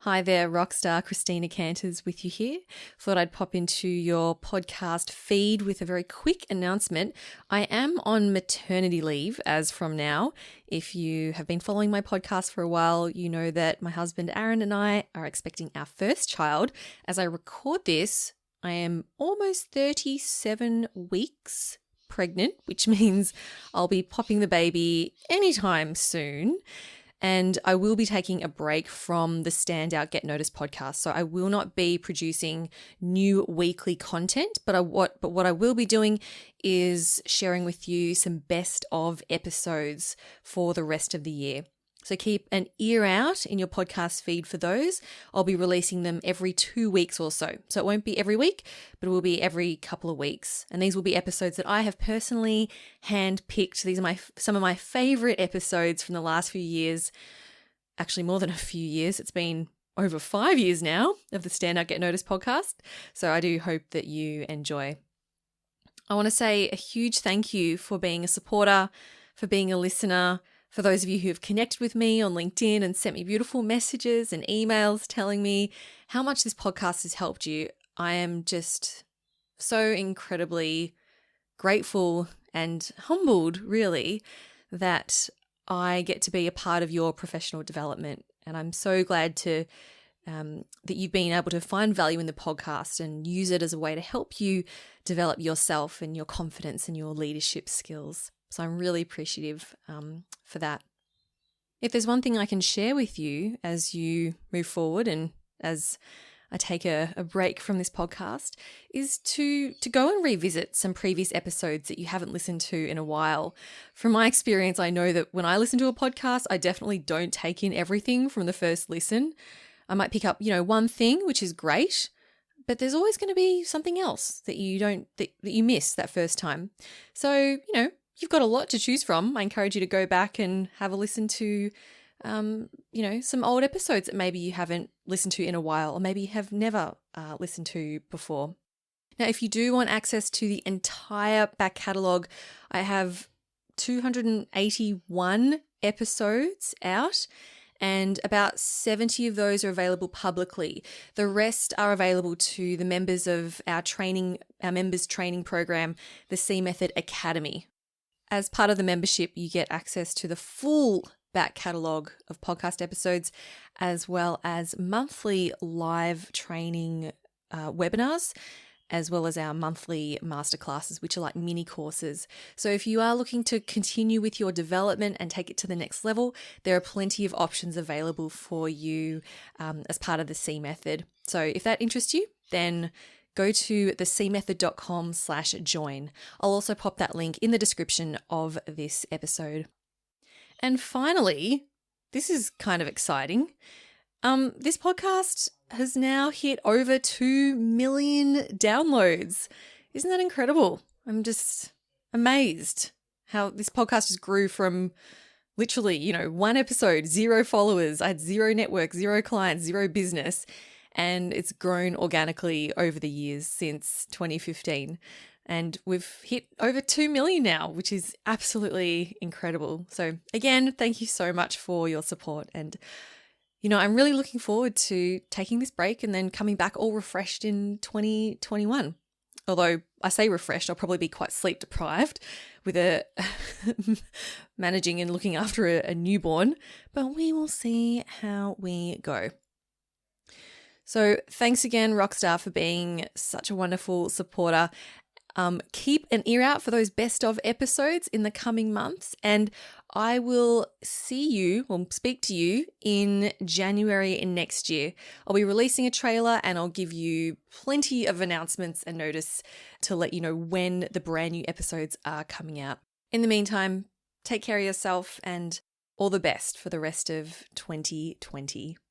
Hi there, Rockstar Christina Canters with you here. Thought I'd pop into your podcast feed with a very quick announcement. I am on maternity leave as from now. If you have been following my podcast for a while, you know that my husband Aaron and I are expecting our first child. As I record this, I am almost 37 weeks pregnant, which means I'll be popping the baby anytime soon. And I will be taking a break from the Standout Get Noticed podcast. So I will not be producing new weekly content, but what I will be doing is sharing with you some best of episodes for the rest of the year. So keep an ear out in your podcast feed for those. I'll be releasing them every 2 weeks or so. So it won't be every week, but it will be every couple of weeks. And these will be episodes that I have personally handpicked. These are some of my favorite episodes from the last few years. Actually, more than a few years. It's been over 5 years now of the Stand Out Get Noticed podcast. So I do hope that you enjoy. I want to say a huge thank you for being a supporter, for being a listener, for those of you who have connected with me on LinkedIn and sent me beautiful messages and emails telling me how much this podcast has helped you. I am just so incredibly grateful and humbled, really, that I get to be a part of your professional development. And I'm so glad that you've been able to find value in the podcast and use it as a way to help you develop yourself and your confidence and your leadership skills. So I'm really appreciative for that. If there's one thing I can share with you as you move forward and as I take a break from this podcast is to go and revisit some previous episodes that you haven't listened to in a while. From my experience, I know that when I listen to a podcast, I definitely don't take in everything from the first listen. I might pick up, one thing, which is great, but there's always going to be something else that you miss that first time. So, you've got a lot to choose from. I encourage you to go back and have a listen to, some old episodes that maybe you haven't listened to in a while, or maybe you have never listened to before. Now, if you do want access to the entire back catalogue, I have 281 episodes out, and about 70 of those are available publicly. The rest are available to the members of our members training program, the C Method Academy. As part of the membership, you get access to the full back catalogue of podcast episodes, as well as monthly live training webinars, as well as our monthly masterclasses, which are like mini courses. So if you are looking to continue with your development and take it to the next level, there are plenty of options available for you as part of the C Method. So if that interests you, then go to thecmethod.com/join. I'll also pop that link in the description of this episode. And finally, this is kind of exciting. This podcast has now hit over 2 million downloads. Isn't that incredible? I'm just amazed how this podcast just grew from literally, one episode, 0 followers. I had 0 network, 0 clients, 0 business. And it's grown organically over the years since 2015. And we've hit over 2 million now, which is absolutely incredible. So again, thank you so much for your support. And, I'm really looking forward to taking this break and then coming back all refreshed in 2021. Although I say refreshed, I'll probably be quite sleep deprived with managing and looking after a newborn, but we will see how we go. So thanks again, Rockstar, for being such a wonderful supporter. Keep an ear out for those best of episodes in the coming months, and I will speak to you in January next year. I'll be releasing a trailer and I'll give you plenty of announcements and notice to let you know when the brand new episodes are coming out. In the meantime, take care of yourself and all the best for the rest of 2020.